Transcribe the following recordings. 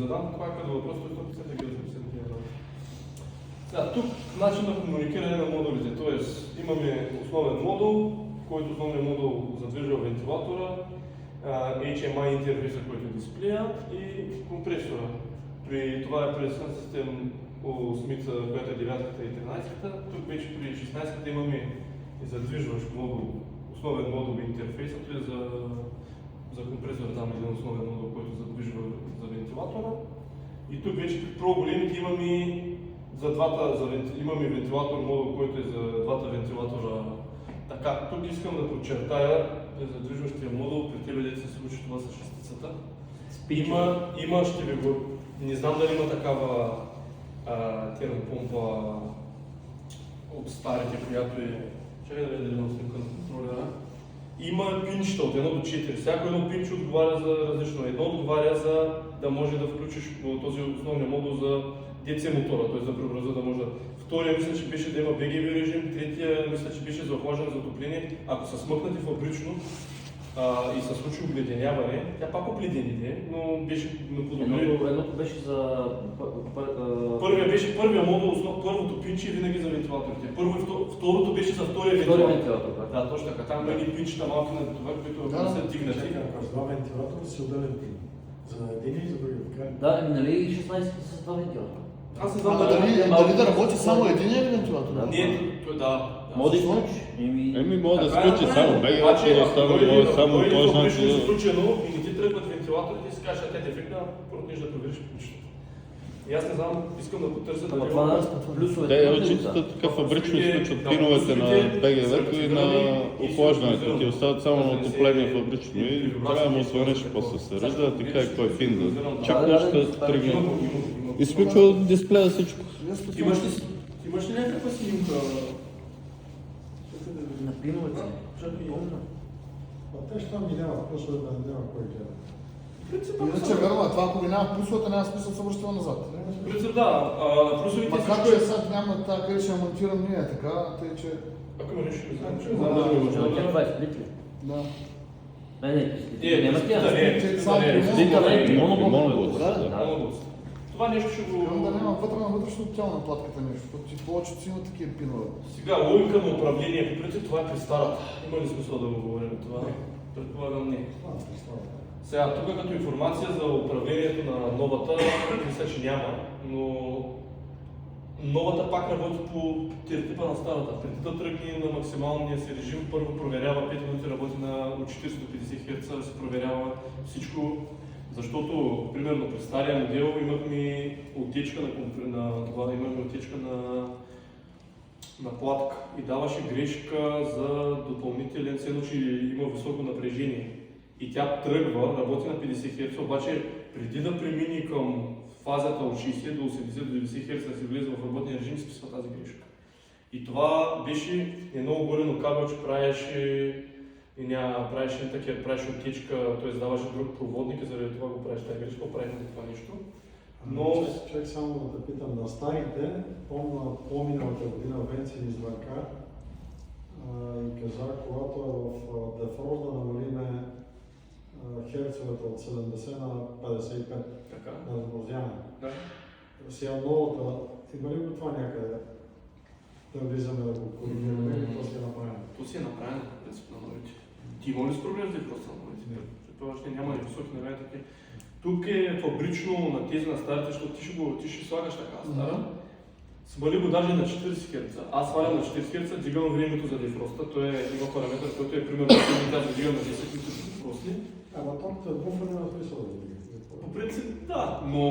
задам това като въпрос, който след да ги размислям тия работи. Тук начин на комуникиране на модулите, т.е. имаме основен модул, който основният модул задвижва вентилатора, HMI интерфейса, който е дисплея и компресора. Това е през систем 8, която е 9-та и 13-та. Тук вече при 16-та имаме задвижващ модул, основен модул интерфейса, т.е. за компресора там е един основен модул, който задвижва за вентилатора. И тук вече при по-големите имаме имаме вентилатор модул, който е за двата вентилатора. Така, тук искам да подчертая за движващия модул, при тебе дете се случи това с шестицата. Има, ще ви го... Не знам дали има такава термопомпа от старите, която е... Чакай да видя на снимка на контролера. Има пинчета от 1 до 4. Всяко едно пинче отговаря за различно. Едно отговаря за да може да включиш този основния модул за DC мотора, т.е. за преобраза да може да... Втория мисля, че беше да има BGV режим, третия мисля, че беше за охлаждане, за отопление. Ако са смъкнати фабрично и се случи обледеняване, тя пак обледените, но беше наподобие. Едното беше за... Първия модул, първото пинче винаги за вентилаторите. Второто беше за втория вентилатор. Да, точно така. Там има едни пинчета малки на това, които са дигнати. Ако с два вентилатора си отделен пин. За един и за другия. Да, нали 16 с два вентилатора. Аз не знам дали да работи само един или вентилатор? Не, да. Може да изключиш. Може да сключи само БГ, може само той значи... Ако изключено и не ти тръгват вентилаторите и си кажеш, тя е дефектна, продължиш да провериш пинчето. И аз не знам, искам да потърся да плюсовете. Те отчитат така фабрично изключват пиновете на БГВ-то и на охлаждането. Ти остават само на отопление фабрично и трябва да му звънеш после се ражда, така и кой пин да чакаш да тръгне. Изключва дисплея всичко. Имаш ли някаква снимка? На пиновете. Те ще там ги няма, просто да няма кой гледа. Иначе верно, това ако ви няма плюсовете, няма смисъл да се връщава назад. Принцип да, плюсовите макар че сега няма така, къде ще я монтирам ние, така, тъй че... Ако има нещо, не знам, че не знам да ми може да... Това е сплит ли? Да. Няма Монобус. Това нещо ще го... Да няма вътре на вътрешно тяло на платката нещо, защото повечето си има такива пинове. Сега, логика на управление, по принцип това е при старата. Има ли смисъл да го говорим това? Предполагам не. Сега, тук като информация за управлението на новата, мисля, че няма, но новата пак работи по типа на старата. Преди да тръгне на максималния си режим, първо проверява 5 минути работи на 40 до 50 Hz, се проверява всичко, защото, примерно, при стария модел имахме отечка на платка и даваше грешка за допълнителен, все едно, че има високо напрежение. И тя тръгва, работи на 50 Hz, обаче преди да премине към фазата от 60 до 80 до 90 Hz да се влезе в работния режим, списва тази грешка. И това беше едно оголено кабел, че правеше отечка, т.е. даваше друг проводник и заради това го правиш тази грешка, правихме това нещо. Но... Човек само да питам, на старите, помня по-миналата година Венци извънка и каза, когато е в дефрост да намалиме херцовете от 70 на 55 на замразяване. Да. Сега новата, има ли го това някъде да влизаме да го коригираме или то си е направено? То си е направено, в принцип, на новите. Ти има ли с проблем с дефроста на новите? Това ще няма и високи наведи такива. Тук е фабрично на тези на старите, защото ти ще слагаш така стара. Смали го даже на 40 Hz. Аз свалям на 40 Hz, дигам времето за дефроста. Той има параметър, който е примерно 10 дигам на 10 минути за дефрости. Ама топата буфер няма смисъл да дига. По принцип да, но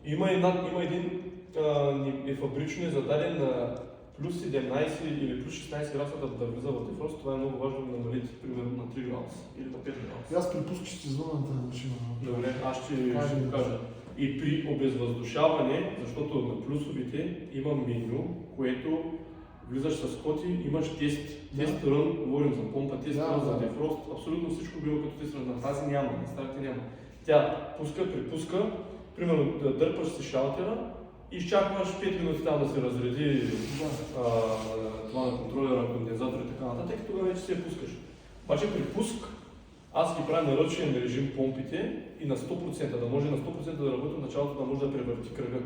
има един фабрично е зададен на плюс 17 или плюс 16 градуса да влиза в дефрост. Това е много важно да намалите примерно на 3 градуса или на 5 градуса. Аз припускам, че ще звъна на тази машина. Добре, аз ще го кажа. И при обезвъздушаване, защото на плюсовите има меню, което влизаш с коти, имаш тест рън, говорим за помпа, тест рън, за дефрост, абсолютно всичко било като тест рън. На тази няма, на старите няма. Тя припуска, примерно да дърпаш си шалтера и изчакваш 5 минути там да се разреди това на контролера, кондензатор и така нататък, тогава вече си я пускаш. Обаче при пуск, Аз ги правя на ръчен режим помпите и на 100%, да може на 100% да работи от началото, да може да превърти кръга.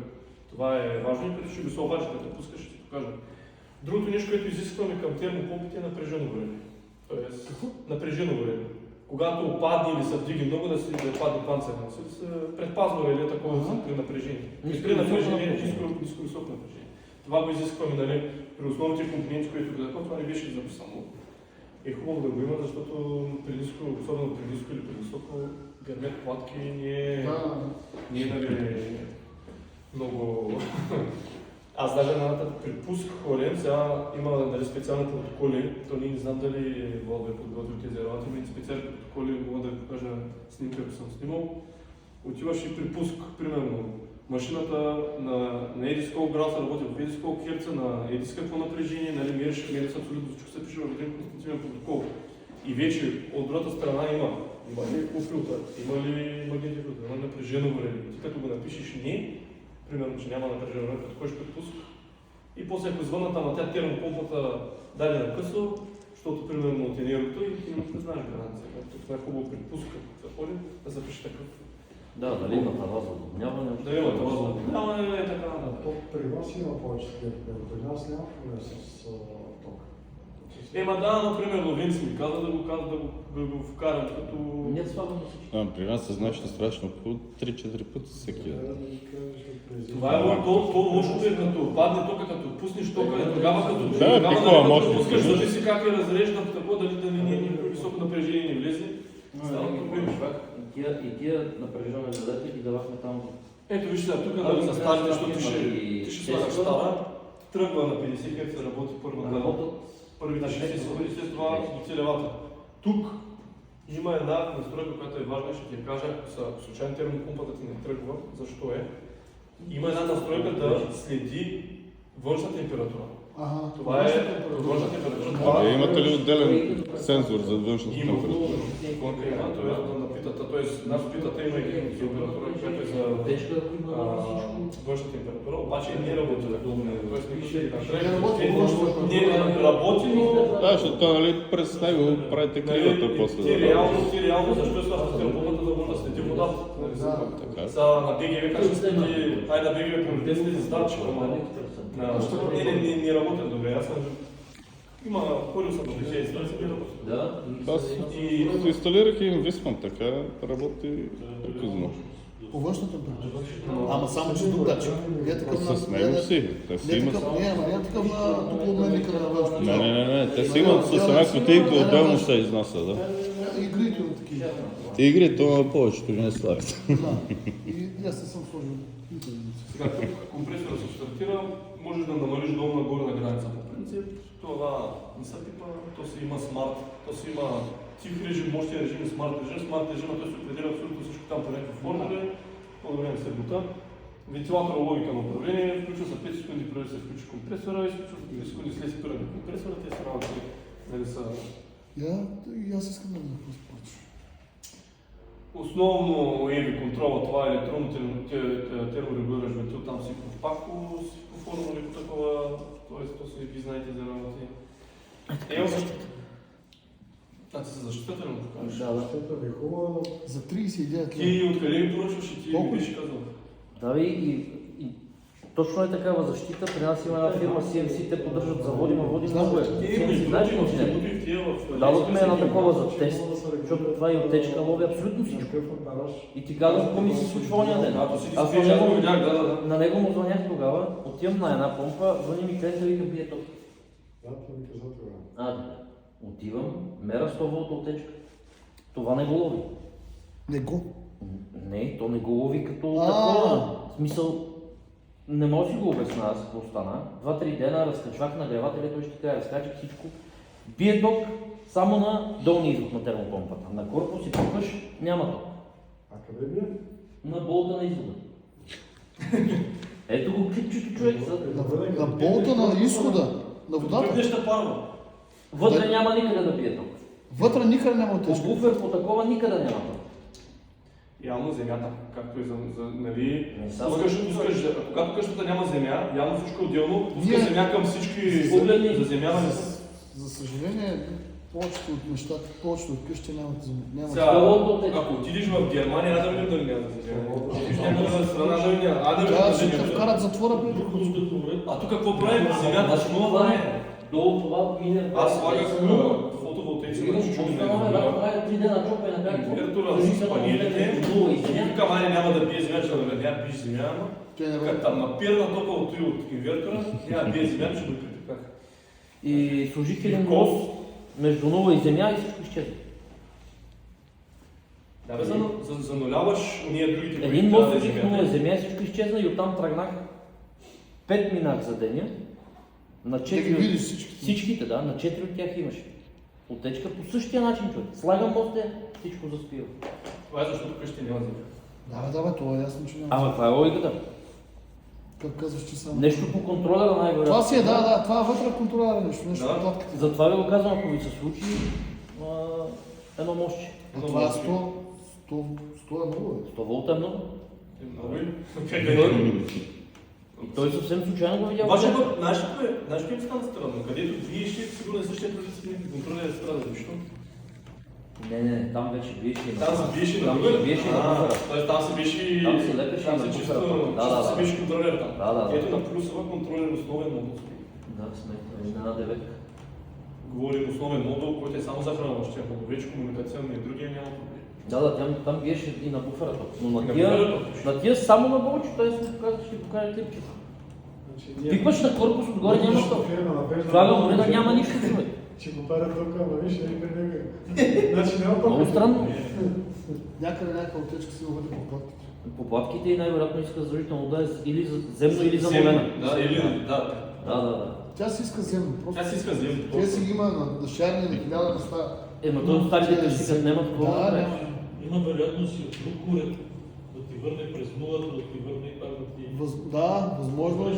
Това е важно и като ще го се обаче, като пускаш, ще ти покажа. Другото нещо, което изискваме към термопомпите е напрежено време. Тоест, напрежено време. Когато опадне или се вдиги много, да се падне панцирно. Предпазно реле такова при напрежение. При напрежение, ниско-високо напрежение. Това го изискваме, нали, при основните компоненти, които казахме, това не беше записано. Е хубаво да го има, защото при ниско, особено при ниско или при високо, гърмет платки не е нали, много... Аз даже на при пуск хорен, сега има нали, специални протоколи, то ние не знам дали Владо е подготвил тези работи, има специални протоколи, мога да покажа снимка, ако съм снимал. Отиваш и при пуск, примерно, машината на еди с колко градуса работи в еди с колко херца, на еди с какво напрежение, нали, мериш абсолютно всичко се пише в един константивен протокол. И вече от другата страна има ли филтър, има ли магнитен филтър, има напрежено време. Ти като го напишеш не, примерно, че няма напрежено време, като ходиш при пуск. И после ако звънна там, тя термопомпата даде на късо, защото примерно от енергото и ти не знаеш гаранция. Това е хубаво при пуска, да ходи, да запише такъв. Да, дали има това за отводняване? Да има това за отводняване, е така. То при вас има повече такива, при нас няма проблем с тока. Ема да, например, Ловинци ми каза да го вкарам като... Не слабо на всички. При нас се значи страшно по 3-4 пъти всеки ден. Това е лошото е като падне тока, като пуснеш тока, тогава като пикова мощност, пускаш, зависи как е разреждан, такова, дали да не е високо напрежение не влезе. Става проблем. И тия напрежение задачи ги давахме там. Ето вижте, тук дали са старите, защото ти ще слагаш стара, тръгва на 50 Hz, работи първите 60 това до целевата. Тук има една настройка, която е важна, ще ти я кажа, ако случайно термопомпата ти не тръгва, защо е. Има една настройка да следи външна температура. Това е външна температура. Имате ли отделен сензор за външната температура? Тоест, нас питата има и температура, която е за външна температура, обаче не работи. Не работи, но... Да, защото нали през него правите кривата после. Ти реално защо е с термопомпата да може да следи водата? Са на БГВ как ще следи, на БГВ приоритет следи задачи, не работят добре. Аз съм ходил съм до лечение инстанция, не работят. Аз инсталирах и инвисман, така работи приказно. По външната температура. Ама само че друг датчик. С него си. Те си имат... Не такъв на топлообменника на външната. Не. Те си имат с една кутийка, отделно се изнася, да. Игрите на такива. Игри, то на повечето не слагат. И аз не съм сложил. Сега, компресора се стартира, можеш да намалиш долу-нагоре на граница по принцип. Това не са типа, то си има смарт, то си има тих режим, мощен режим и смарт режим. Смарт режима той се определя абсолютно всичко там по някакви формули, по-добре се бута. Вентилатора логика на управление, включва за 5 секунди преди да се включи компресора, изключва 5 секунди след спиране на компресора, те са работи, нали са... И аз искам да го разпоръча. Основно EV контрола, това е електронно терморегулиращ вентил, там си пак по формули по такова, т.е. то си ги знаете за работи. Защита. А ти се защитата ли му покажеш? Да. Защита ви хубава. За 39 Ти откъде ми поръчваш и ти ми беше казал? Да, и точно е такава защита. При нас има една фирма CMC, те поддържат заводи, води много е. Знаеш ли не? Дадохме едно такова за тест, защото това е отечка, лови абсолютно всичко. И ти казвам, какво ми се случва ония ден. Аз на него му звънях тогава, отивам на една помпа, звъни ми клиента и вика бие ток. Да, това ми каза тогава. Отивам, мера 100 волта отечка. Това не го лови. Не го? Не, то не го лови като такова. В смисъл, не може да си го обясня аз какво стана. 2-3 дена разкачвах нагревателя, той ще ти каже, разкачах всичко. Бие ток само на долния извод на термопомпата. На корпус и пукаш, няма ток. А къде бие? На болта на извода. Ето го клипчето, човек. На болта на изхода, на водата. Нещо парва. Вътре няма никъде да бие ток. Вътре никъде няма По отечка. буфер, по такова никъде няма ток. Явно земята, както и за нали, Не когато къщата няма земя, явно всичко е отделно, пуска Ние- земя към всички Погледни. заземяване. За съжаление, Повечето от нещата, повечето от къщи нямат нямат. Сега, ако отидеш в Германия, да видим дали няма да се вземе. Отидеш някъде страна, да видим, да Трябва да се видим. вкарат затвора, бе. А тук какво правим? Земята ще нова, не? Долу това мине. Аз слагах фотоволтаици на чучуни на измера. 3 дена чупе на как. Температура с панелите. И тук май няма да бие земя, че наведня пиш земя, ама като там напирна топа от инвертора, няма да бие земя, ще го притеках. И сложих един мост между нула и земя и всичко изчезва. Да, бе, зануляваш уния другите, Един трябва мост да сложих живеят. нула и земя и всичко изчезна и оттам тръгнах 5 минах за деня. На Да ги 4 видиш всички. всичките, да, на 4 от тях имаше. Отечка по същия начин, човек. Слагам моста, всичко заспива. Това е защото къщи няма земя. Да, това е ясно, че няма. Ама това е логиката. Как казваш, че само... Нещо по контролера най-вероятно. Това си е, да, това е вътре контролера нещо Да. по платката. Затова ви го казвам, ако ви се случи едно мостче. А това е 100 е много, бе. 100 волта е много. Много ли? Как да е? И той съвсем случайно го видял. Обаче пък, знаеш какво им стана странно? Където вие ще сигурно е същия принцип, контролер е страда, защо? Не, там вече биеше и на Там се биеше на Там друга? се биеше и на буфера. Тоест там се биеше... Там се лепеше там и на се буфера. чисто Да. се биеше контролер там. Да. Ето на плюсова контролер основен модул. Да, сме една деветка. Говорим основен модул, който е само за хранващия модул. Вече комуникационния и другия няма проблем. Да, там биеше и на буферата. Но И на на буферата? тия само на болче, той ще покаже клипчета. Пикваш на корпус отгоре, няма що. Слагам урина, няма нищо, човек. Че го пара тока, ама виж, не при него. Значи няма Много странно. Някъде отечка си го вътре по платките. По платките и най-вероятно иска задължително да е или земно, или замолена. Да, или да. Да. Тя си иска земно. Тя си иска земно. Тя си ги има на шарни, на 1000 места. Ема той старите къщи, като нямат какво да Да, правиш. няма. Има вероятност и от друг уред да ти върне през нулата, да ти върне и пак да ти... Да, възможно е.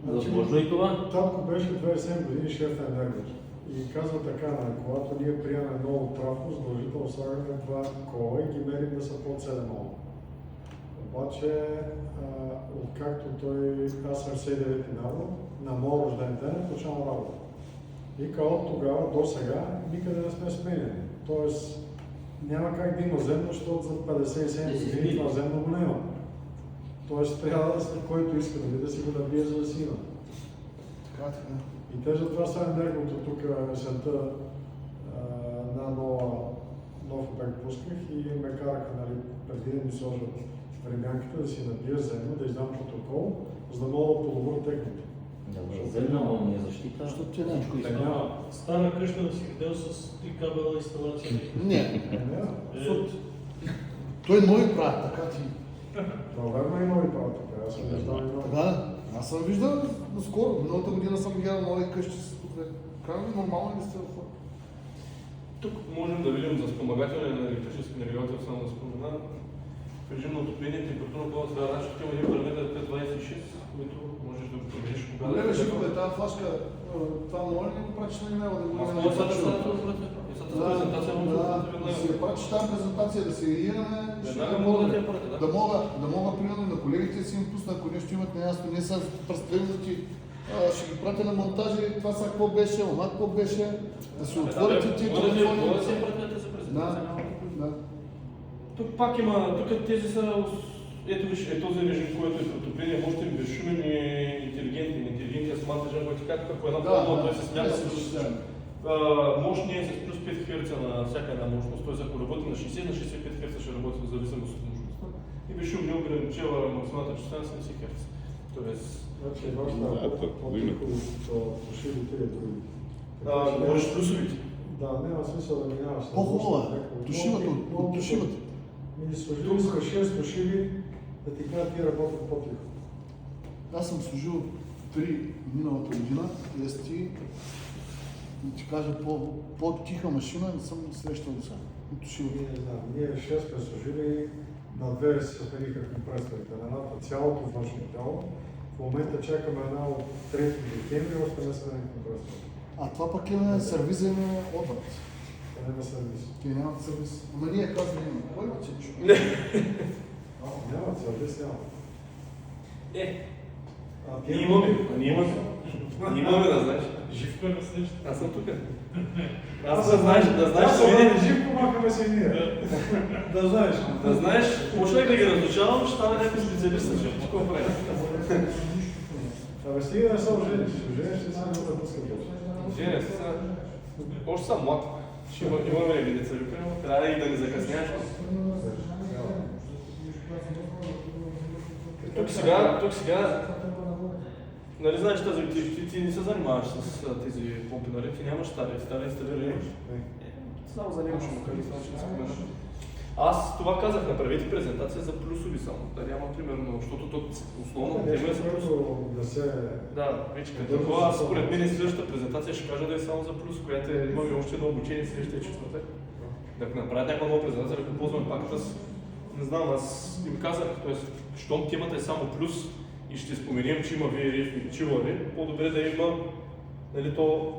Възможно и това. Татко беше 27 години шеф на Енергос. И казва така, когато ние приемаме ново правко, задължително слагаме два кола и ги мерим да са под 7 ома. Обаче, откакто аз съм 69 на моят рожден ден, почвам работа. Вика, от тогава до сега никъде не сме сменяли. Тоест, няма как да има земно, защото за 57 години това земно го няма. Тоест, трябва да се, който иска да си го набие, за да си има. Така. И те затова са енергото тук есента на нов обект пусках и ме караха, нали, преди да ми сложат времянката, да си набия земно, да издам протокол, за да мога да подобря техника. Земна молния защита. Защото ти не. Всичко иска. Няма. Стара къща да си видел с 3 кабела инсталация. Не. Няма. Той нови правят, така ти. Това верно и нови правят така, аз съм виждал и нови. Да, аз съм виждал наскоро. Миналата година съм гледал нови къщи с тук. Как нормално ли сте хора? Тук можем да видим за спомагателя на електрически навигатор, само да спомена. В режим на отопление температура по това значи има един параметър T26, който можеш да го промениш кога Добре, бе, Живко, тази флашка, това може ли го прачиш на имейла да го Аз имаме? мога да се презентация, Да си я прачиш тази презентация, да се имаме. Веднага мога да я пратя, да. Да мога, примерно, на колегите си им пусна, ако нещо имат на ясно, не са пръстени, ще ги пратя на монтажа и това са какво беше, ома какво беше, да се отворите тия телефони. Мога да се я пратя да се презентация. Да. Тук пак има, тук тези са, ето виж, е този режим, който е при отопление, може да е безшумен и интелигентен. Интелигентен смарт режим, който така, ако една формула, той се смята с мощния с плюс 5 Hz на всяка една мощност, т.е. ако работи на 60, на 65 Hz ще работи в зависимост от мощността. И безшумния ограничава максималната частота на 70 Hz. Тоест, Значи, вашата по-тихо поширите и други. говориш плюсовите. Да, няма смисъл да минаваш. По-хубава е. Тушивата, от тушивата. Ми служили с 6 тушили, да ти кажа, ти работят по-тихо. Аз съм служил 3 миналата година, и ти кажа по-тиха машина не съм срещал до сега. Ние не знам, ние 6 сме служили, на 2 се смениха компресорите. На едната цялото външно тяло. В момента чакаме една от 3 декември, още не сме компресорите. А това пък е сервиза и на отвод. Това няма сервис. Те нямат сервис. Ама ние казваме има. Кой има че чу? Няма сервис, няма. Ние имаме. Имаме, да знаеш. Живко е на среща. Аз съм тук. Аз да знаеш, Аз види. съм живко, махаме се и ние. Да знаеш. Да знаеш, почнах да ги разлучавам, ще стане някакви специалисти, ще какво прави. Абе, стига да се ожениш. Ожениш ще само да пуска повече. Женя, още съм млад. Ще има време деца, Люкрено. Трябва и да не закъсняваш. Тук сега, нали знаеш тази, ти не се занимаваш с тези помпи, нали? Ти нямаш стари инсталирани. Само за него ще му кажа, само ще не спомена. Аз това казах, направете презентация за плюсови само. Да няма примерно, защото то основно тема е за плюсови. Да се... Да, вече като аз според мен следващата презентация ще кажа да е само за плюс, която имаме още едно обучение следващия четвъртък. Да направят някаква нова презентация, да ползваме пак с... Не знам, аз им казах, т.е. щом темата е само плюс и ще споменем, че има VRF и чилъри, по-добре да има, нали то,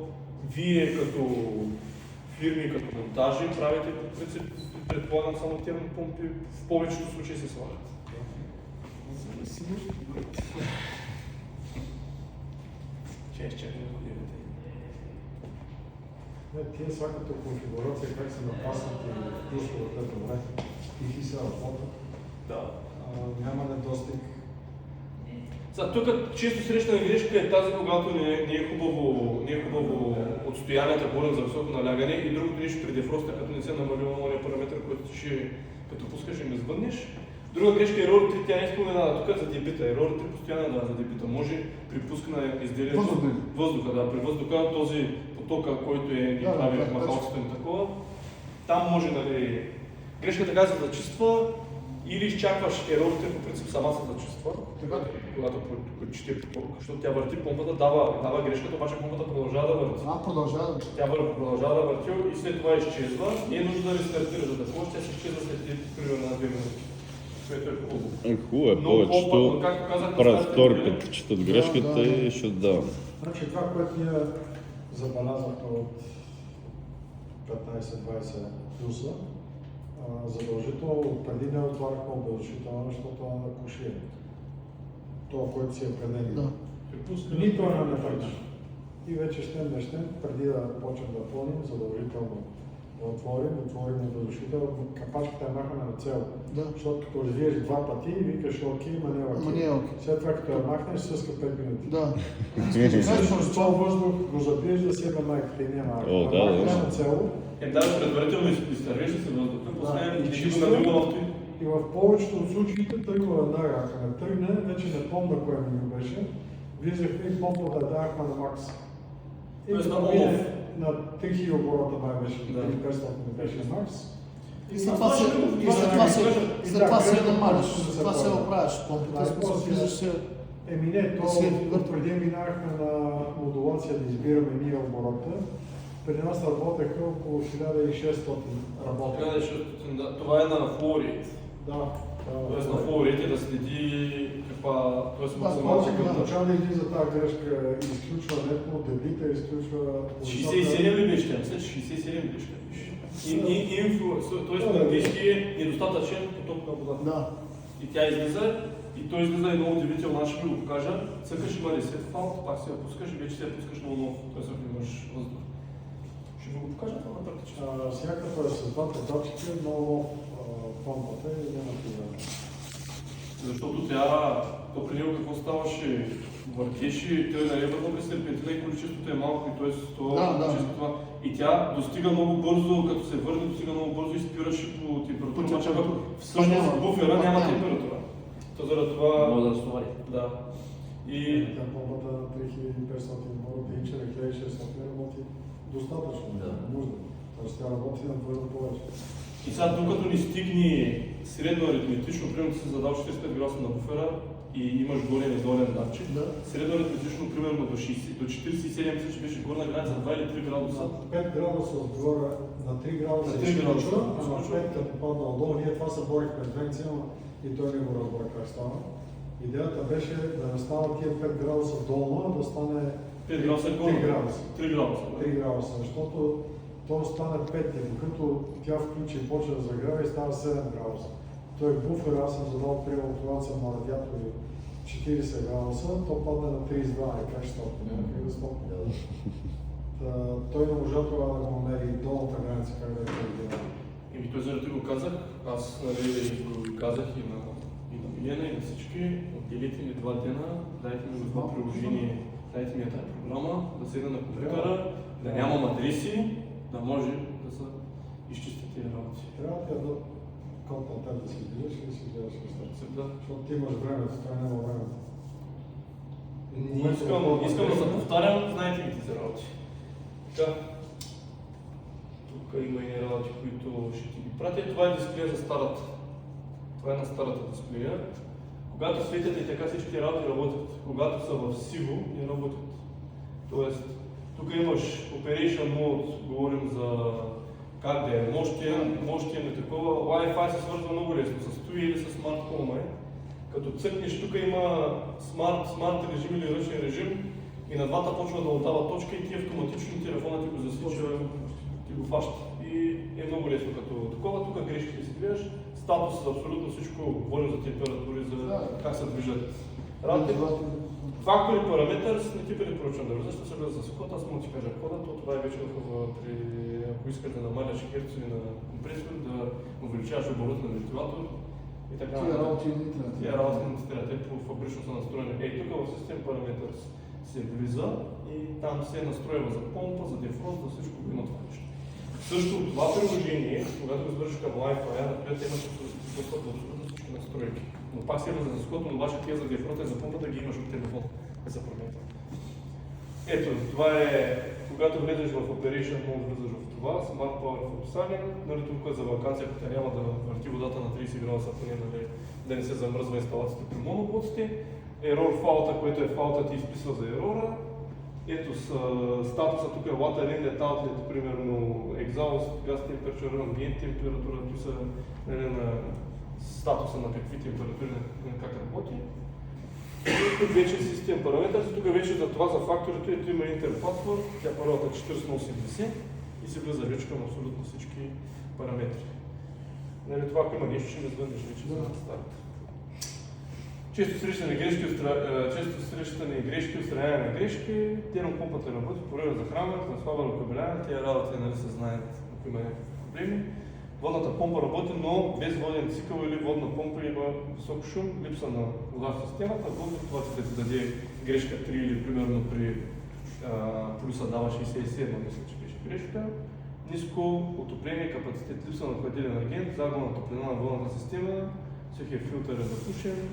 вие като фирми, като монтажи, правите по принцип, предполагам само термопомпи, в повечето случаи се слагат. Чакай. Тия всяката конфигурация, как са напаснати плюсовете добре, тихи се работят. Да. Няма недостиг. Тук често срещана грешка е тази, когато не е хубаво отстоянията, говорим за високо налягане и другото нещо при дефроста, като не се намалива новия параметр, който ти ще, като пускаш и ме сбъднеш. Друга грешка е Error 3, тя не е споменана тук за дебита. Error 3 постоянно да за дебита. Може при пускане на изделието въздуха, да, при въздуха този потока, който ни прави махалцето и такова, там може нали, грешка така се зачиства или изчакваш Error 3 по принцип сама се зачиства, когато чете поток, защото тя върти помпата, дава грешката, обаче помпата продължава да върти. Тя продължава да върти и след това изчезва. Не е нужно да рестартира, за да може, тя се изчезва след примерно на 2 минути. Което е хубаво. Хубаво е, повечето правят втори път, четат грешката и ще отдавам. Значи това, което ние забелязахме от 15-20 плюса, задължително преди не отваряхме обезшително, защото на кушие. Това, което си е предели. Нито една не пречи. И вече щем, преди да почнем да пълним, задължително да отворим обезшител, капачката е махана на цел. Защото като развиеш два пъти и викаш окей, ма не е окей. След това като я махнеш, съска 5 минути. Да. С това въздух го запиеш да си е майката и няма. На цел. Предварително изтървиш се въздуха, после ще го навива и в повечето от случаите тръгва веднага. Ако не тръгне, вече не помня кое меню беше, влизахме и помпата да давахме на макс. И на 3000 оборота май беше, 500 беше макс. И след това се намаляш, това се оправяш помпата, влизаш се... Преди минахме на модулация да избираме ние оборота. При нас работеха около 1600 работеха. Това е на flow rate. Да. Тоест на flow rate да следи каква... Тоест максимална като начало да излиза тази грешка, изключва нетно, дебита, изключва... 67 ли беше? Мисля, че 67 ли беше? Тоест на английски е недостатъчен поток на вода. Да. И тя излиза, и той излиза и много удивително, аз ще ви го покажа. Цъкаш има reset фаут, пак се я пускаш и вече се я пускаш много, т.е. ако имаш въздух. Ще ви го покажа това на практика. Всякакъв е с двата датчика, много помпата и няма проблема. Защото тя, то при него какво ставаше, въртеше, той нали върна през серпентина и количеството е малко, и т.е. това. И тя достига много бързо, като се върне, достига много бързо и спираше по температура. Всъщност буфера няма температура. То заради това... Може да разтовари. Да. И... Тя помпата на 3500 оборота и 4600 работи достатъчно. Нужда. Тоест тя работи на двойно повече. И сега, докато ни стигне средно аритметично, примерно си задал 45 градуса на буфера и имаш горен и долен датчик, средно аритметично, примерно до 47, мисля, че беше горна граница 2 или 3 градуса. 5 градуса отгоре на 3 градуса на 3 градуса, а на 5 като падна отдолу. Ние това се борихме с Венция, и той не го разбра как стана. Идеята беше да не става тия 5 градуса долу, а да стане 5 градуса горна. 3 градуса. 3 градуса, защото то стане 5, докато тя включи и почва да загрява и става 7 градуса. Той буфер, аз съм задал приема, когато съм на радиатори 40 градуса, то падне на 32, и как ще стопне? Няма как да стопне. Той не можа това да го намери долната граница, как да е коригирал. И той заради го казах, аз го казах и на Милена и на всички, отделите ми 2 дена, дайте ми това приложение, дайте ми тази програма, да седна на компютъра, да нямам адреси, да може да се изчистят тези работи. Трябва да ти дадат код на теб да си гледаш и да си гледаш нещата. Да. Защото ти имаш времето, това няма време. Не искам да се повтарям, знаете ми тези работи. Така. Тук има и работи, които ще ти ги пратя. Това е дисплея за старата. Това е на старата дисплея. Когато светят и така всички работи работят. Когато са в сиво, не работят. Тоест, тук имаш Operation Mode, говорим за как да е мощие на такова. Wi-Fi се свързва много лесно с TUI или с Smart Home. Като цъкнеш, тук има смарт режим или ръчен режим и на двата почва да отдава точка и ти автоматично телефона ти го засича, ти го фаща. И е много лесно като такова. Тук грешките си гледаш, статус, абсолютно всичко, говорим за температури, за как се движат работи. Фактори, параметър, не ти препоръчвам да влизаш, ще влиза с код, аз мога да ти кажа кода, то това е вече ако искаш да намаляш херцови на компресор, да увеличаваш оборота на вентилатор и така. Тия работи не трябва. Тия работи не трябва, те по фабрично са настроени. Тук в систем параметър се влиза и там се настроява за помпа, за дефрост, за всичко го има това нещо. Също това приложение, когато го свършиш към Wi-Fi, например, имаш достъп до абсолютно всички настройки. Но пак си за скот, но обаче тия за дефроста и за помпа да ги имаш от телефон, не са проблеми. Ето, това е, когато влезеш в Operation Mode, влизаш в това, Smart Power в описание, нали тук за вакансия, като няма да върти водата на 30 градуса, поне нали, да не се замръзва инсталацията при моноблоците. Error фалта, което е фалта, ти изписва за ерора. Ето с статуса тук е Water Inlet Outlet, примерно Exhaust, Gas Temperature, Ambient температура, тук са нали, на статуса на какви температури, как работи. Тук вече е систем параметър, тук вече за това за факторите, ето има интерпатвор, тя паролата е 40 на 80 и се влиза вече към абсолютно всички параметри. Нали, това ако има нещо, ще ме звънеш вече за старта. Често срещане грешки, отстраняване на грешки, термопомпата работи, поръча за хранване, трансформер, окабеляване, тези работи нали, се знаят, ако има някакви проблеми. Водната помпа работи, но без воден цикъл или водна помпа има висок шум, липса на вода в системата, това да ти даде грешка 3 или примерно при плюса дава 67, мисля, че беше грешка. Ниско отопление, капацитет, липса на хладилен агент, загуба на топлина на водната система, всеки филтър е запушен,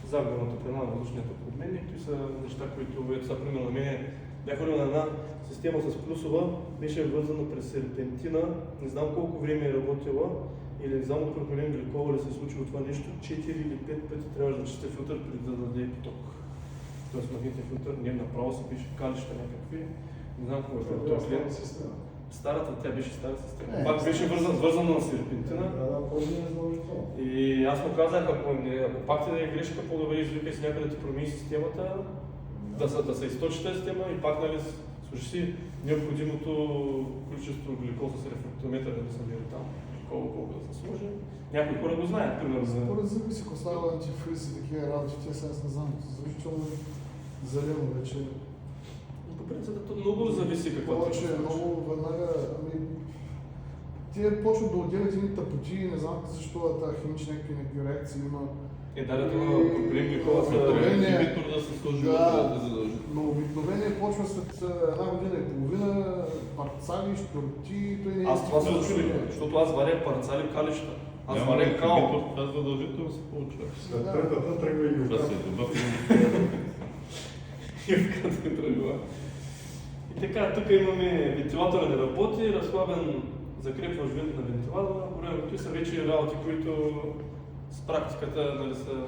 загуба на топлина на въздушния топлообменник. Това са неща, които ето са примерно на мен. Бях ходил на една система с плюсова, беше вързана през серпентина, не знам колко време е работила или не знам от пропилен гликола ли се е случило това нещо, 4 или 5 пъти трябваше да чисти филтър преди да даде поток. Тоест магнитен филтър, не направо се пише калища някакви, не знам какво е това клиент. Старата, тя беше стара система. Пак беше вързана на серпентина. И аз му казах, ако пак ти да е грешка, по-добре извикай си някъде да ти промени системата, да се източи тази система и пак нали служи си необходимото количество гликол с рефрактометър да се мери там, колко да се сложи. Някои хора го знаят, примерно. Според зависи, ако става антифриз и такива работи, те сега аз не знам, защото зелено вече. По принцип, много зависи какво повече е много веднага, те почват да отделят едни тъпоти, не знам защо тази химични някакви реакции има. Дали това проблем гликола с инхибитор да се сложи да задължи. Но обикновение почва след една година и половина, парцали, щурти, той не е... Аз това се очуди, защото аз варя парцали калища. Аз варя кал. Инхибитор, това задължително се получава. След третата тръгва и Да се го добавя. Ивката е тръгва. И така, тук имаме вентилатора не работи, разхлабен закрепваш вент на вентилатора. Големото са вече работи, които с практиката нали, са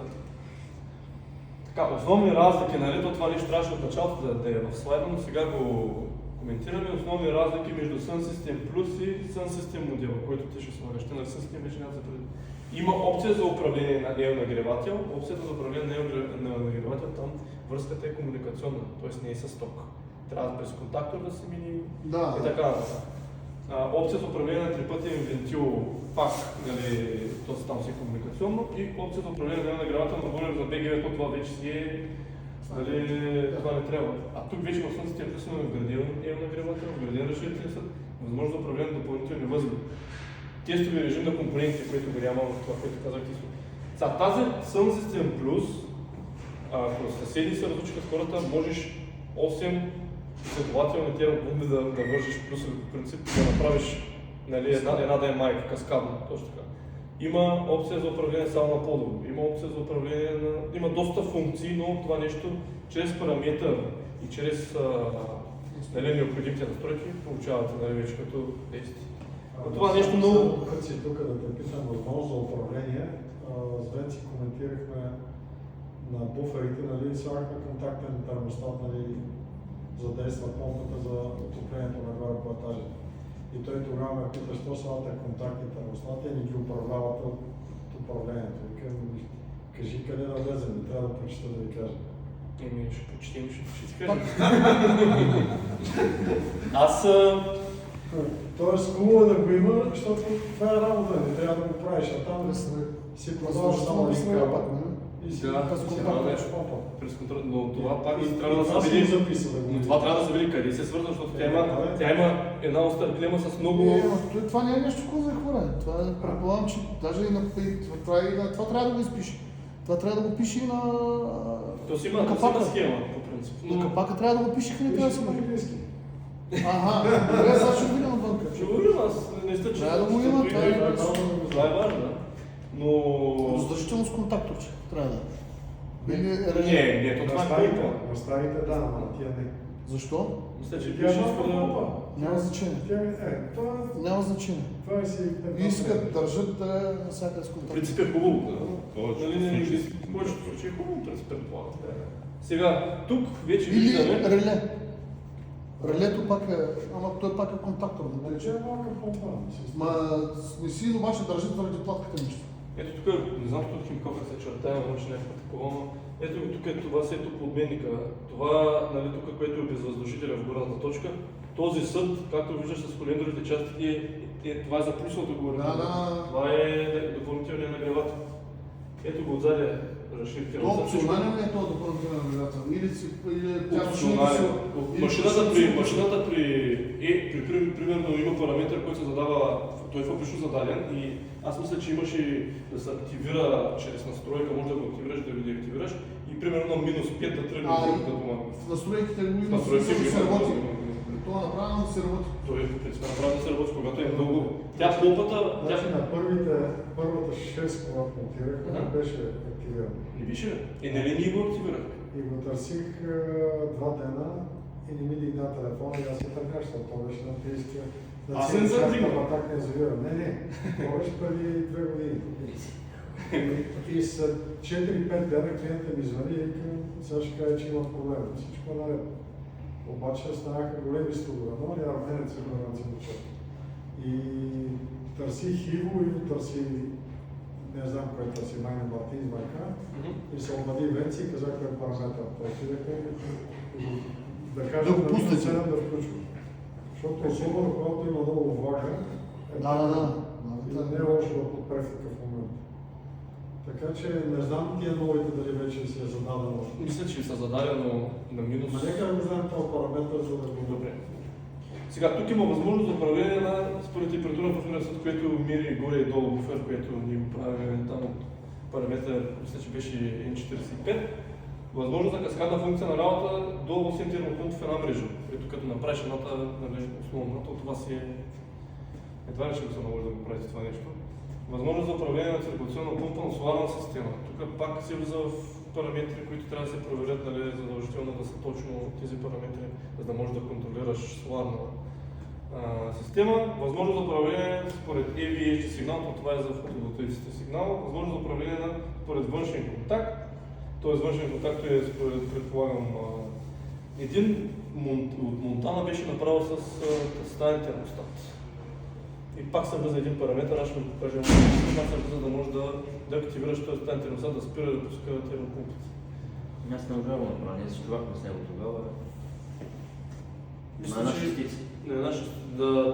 така, основни разлики, нали, то това нещо трябваше от началото да е в слайда, но сега го коментираме. Основни разлики между Sun System Plus и Sun System модела, който ти ще слагаш. Те на Sun System вече няма за пред. Има опция за управление на елнагревател. Опцията за управление на елнагревател, там връзката е комуникационна, т.е. не е с ток. Трябва през контактор да се мини и така нататък. опция за управление на трипътен вентил, пак, нали, то там си комуникационно, и опция за управление на нагревател на бойлер за БГВ, то това вече си е, нали, това не трябва. А тук вече в слънците е писано вграден нагревател, вграден разширителен съд, възможност за управление на допълнителни възли. Тестови режим на компонентите, което го няма в това, което казахте. Тази Sun System Plus, ако съседи се разлучиха с хората, можеш 8 последователни термобомби да вържиш плюсови по принцип, да направиш, нали, една да е майка, каскадно, точно така. Има опция за управление само на подове, има опция за управление на... Има доста функции, но това нещо чрез параметър и чрез нали, необходимите настройки получавате, нали, вече като действие. Това нещо много... Като си тук да те питам възможност за управление, с Венци коментирахме на буферите, нали, слагахме контактен термостат, нали, задейства помпата за отоплението нагоре по етажите. И той тогава ме пита, що слагате контактни термостати и не ги управлявате от управлението. Викам, кажи къде да влезем, не трябва да прочита да ви кажа. Ще почетим, ще ти кажа. Аз... Тоест хубаво да го има, защото това е работа, не трябва да го правиш, а там си продаваш само един кабел. И си през контакт помпа. През контрол, но това пак трябва да се види. Но това трябва да се види къде се свързва, защото тя има една остра клема с много... Това не е нещо хубаво за хора. Това предполагам, че даже и на това трябва да го изпише. Това трябва да го пише и на То си има схема, по принцип. На капака трябва да го пише, къде трябва да се на пише. Добре, сега ще го видим отвънка. Ще го видим, аз не сте, че... Трябва да го има, това е важно, да. Но... Задължително с контакторче трябва да е. Не, то това е помпа. На старите да, на тия не. Защо? Мисля, че Тя пише е иска да... помпа. Няма значение. Няма значение. 25 Искат, държат да е навсякъде с В контакт. принцип е хубаво. Повече В повечето случаи е хубаво, в принцип предполагам. Сега, тук вече Или виждаме... реле. Релето пак е, ама той пак е контактор. Не че е малка помпа. Ма не си обаче държат заради платката нещо. Ето тук, не знам тук химикал как се чертая, може някаква такова, но ето тук е това си е топлообменника. Това, нали, тук, което е безвъздушителя в горната точка, този съд, както виждаш с колендровите части, това е за плюсовото горе. Това е допълнителният нагревател. Ето го отзади разширителя. То опционален ли е този допълнителен нагревател? Или опционален. Машината примерно има параметър, който се задава, той е фабрично зададен и аз мисля, че имаше да се активира чрез настройка, може да го активираш, да го деактивираш и примерно на минус 5 да тръгне да помага. В настройките го има, Настройки да се работи. Това е направено да се работи. Той е по принцип направено да се работи, когато е много... Тя помпата... Значи на първата 6, когато монтирахме, не беше активирана. Не беше? Нали ние го активирахме? И го търсих 2 дена и не ми дигна телефона и аз се търкаш, защото то беше на 30. Аз не задигна. Так не завира. Не, това беше преди 2 години. И след 4-5 дена клиентът ми звъни и сега ще каже, че има проблем. Всичко е наред. Обаче станаха големи стругове, но и арменец и арменци учат. И търси Хиво или търси, не знам кой търси, Майна Мартин из Майка, и се обади Венци и каза кой е параметър. Отидеха и да кажем да го пуснете. Да включва. Защото особено когато има много влага, не е лошо да подпре в такъв момент. Така че не знам тия новите дали вече си е зададено. Мисля, че са зададено на минус. Нека да го знаем този параметър, за да го... Добре. Сега, тук има възможност за управление на според температура в университет, което мери горе и долу буфер, което ние го правим там от параметър, мисля, че беше N45. Възможност за каскадна функция на работа до 8 термопомп в една мрежа. Ето като направиш едната, нали, основната, това си е... Едва ли ще го се наложи да го правите това нещо. Възможност за управление на циркулационна помпа на соларна система. Тук пак се влиза в параметри, които трябва да се проверят, нали, задължително да са точно тези параметри, за да можеш да контролираш соларна система. Възможност за управление според EVH сигнал, това е за фотоволтаиците сигнал. Възможност за управление според външен контакт. Тоест външен контакт е според, предполагам, един от Монтана беше направил с стаен термостат. И пак се влиза един параметър, аз ще го покажа, пак се влиза да може да активираш този стаен термостат, да спира да пуска термопомпите. Аз не можа да го направя, ние се чувахме с него тогава. Мисля, На една че- шестица.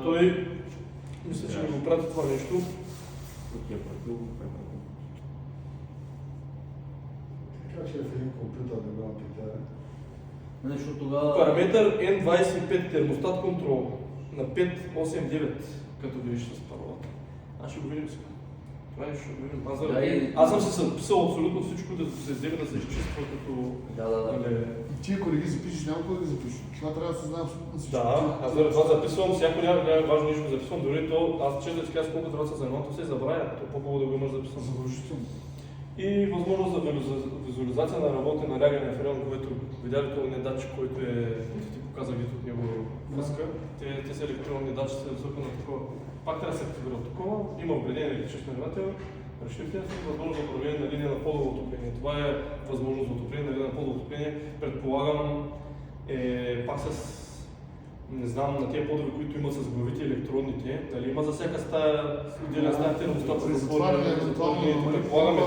Той Мисля, че ми го прати това нещо. Така че в един компютър не го питае. Защото тогава... Параметър N25 термостат контрол на 589, като видиш с паролата. Аз ще го видим сега. Това ще го видим. Аз съм се записал абсолютно всичко да се вземе да се изчиства като... Да. Нали, И ти ако не ги запишеш, няма кой да ги запишеш. Това трябва да се знае абсолютно всичко. Да, аз заради това записвам, всяко няма важно нещо записвам, дори то, аз често да ти кажа колко трябва да се занимавам, то се забравя, то по-хубаво да го имаш записано. Задължително. И възможност за визуализация на работа на лягане на ферон, което видяли този датчик, който е, който ти показах вид от него връзка. Те са електронни датчици, се високо на такова. Пак трябва да се активира такова, има вграден електрически нагревател, разширителен с възможност за управление на линия на подово отопление. Това е възможност за отопление на линия на подово отопление. Предполагам, пак с, не знам, на тези подови, които имат с главите електронните, дали има за всяка стая, отделен стая термостат за затворение, предполагаме,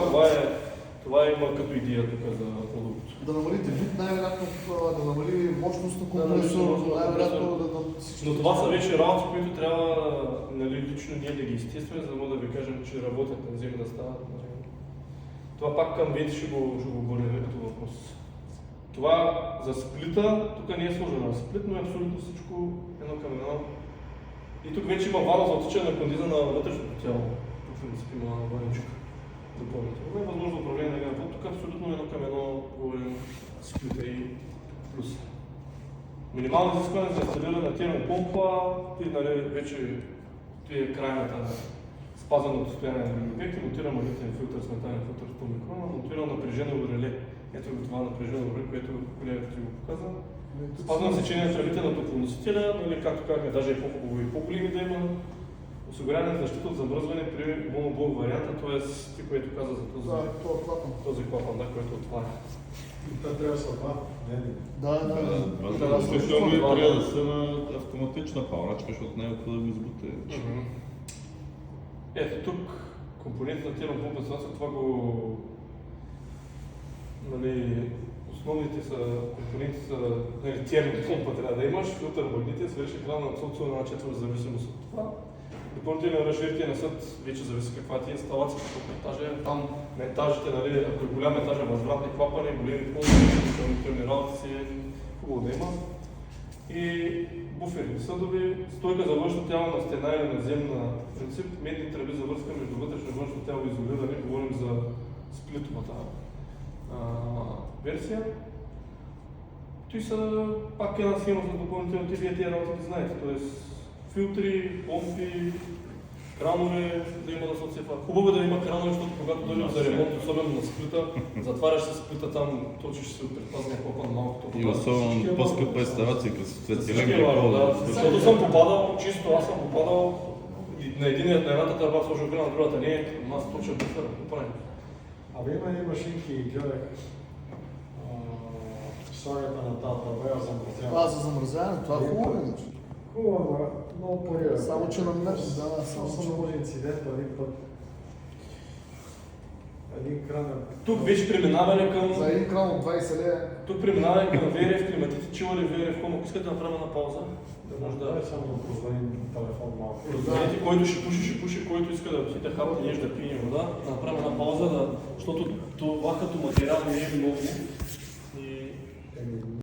това има като идея тук за подовото. Да намалите вид, най-вероятно да намали мощност на компресор, най-вероятно да... Но това са вече работи, които трябва, нали, лично ние да ги изтестваме, за да мога да ви кажем, че работят на земи да стават. Това пак към Венци ще го борим като въпрос. Това за сплита, тук не е сложено на сплит, но е абсолютно всичко едно към едно. И тук вече има вана за отичане на кондиза на вътрешното тяло. По принцип има ваничка. Допълнително. Е възможно за управление на грана. Тук абсолютно едно към едно говорим сплита и плюс. Минимално изискване за инсталиране на термопомпа и, нали, вече е крайната спазеното състояние на обекти, монтира магнитен филтър с метален филтър в микрона, монтира напрежено реле. Ето го това напрежено реле, което колегата ти го показа. Спазване сечение на тръбите на топлоносителя, нали, както казахме, даже е по-хубаво и по-големи да има. Осигуряване на защита от замръзване при моноблок варианта, т.е. ти, което каза за този клапан, да, който отваря. И това трябва да са два. Да. Специално и трябва да са на автоматична палачка, защото няма какво да го избуте. Ето тук компонентите на термопомпа, това го... Нали, основните са компоненти са, нали, термопомпа трябва да имаш, филтър магнитен, свърши екран на абсолютно на четвърт зависимост от това. Допълнително разширителен съд вече зависи каква ти е инсталацията, колко етажа е. Там на етажите, нали, ако е голям етаж, възвратни клапани, големи ползи, допълнителни работи си е хубаво да има. И буфери, съдови, стойка за външно тяло на стена или наземна принцип, медни тръби за връзка между вътрешно и външно тяло изолиране, говорим за сплитовата версия. Той са пак една схема за допълнителните, вие тези работи ги знаете, т.е. филтри, помпи, кранове, да има да се отсепва. Хубаво е да има кранове, защото когато дойдем за ремонт, особено на сплита, затваряш се сплита там, точиш се от предпазния клапан малкото. И особено по-скъпа инсталация, като свети да. Защото съм попадал, чисто аз съм попадал и на едната търба сложил грана, на другата не, аз точно буфера поправим. Абе има и машинки и гледах слагата на тази табела за замразяване. Това за замразяване, това е хубаво иначе. Хубаво, много пари. Само че на мен, да, Само съм имал инцидент един път. Един кран. Тук беше преминаване към... За един кран от 20 лева. Тук преминаване към VRF, климатите, чували VRF Home, ако искате да направим на пауза. Да може Да, само да позвоним телефон малко. Разумеете, който ще пуши, който иска да отиде хапне нещо да пие вода, да направим една пауза, защото това като материал не е много.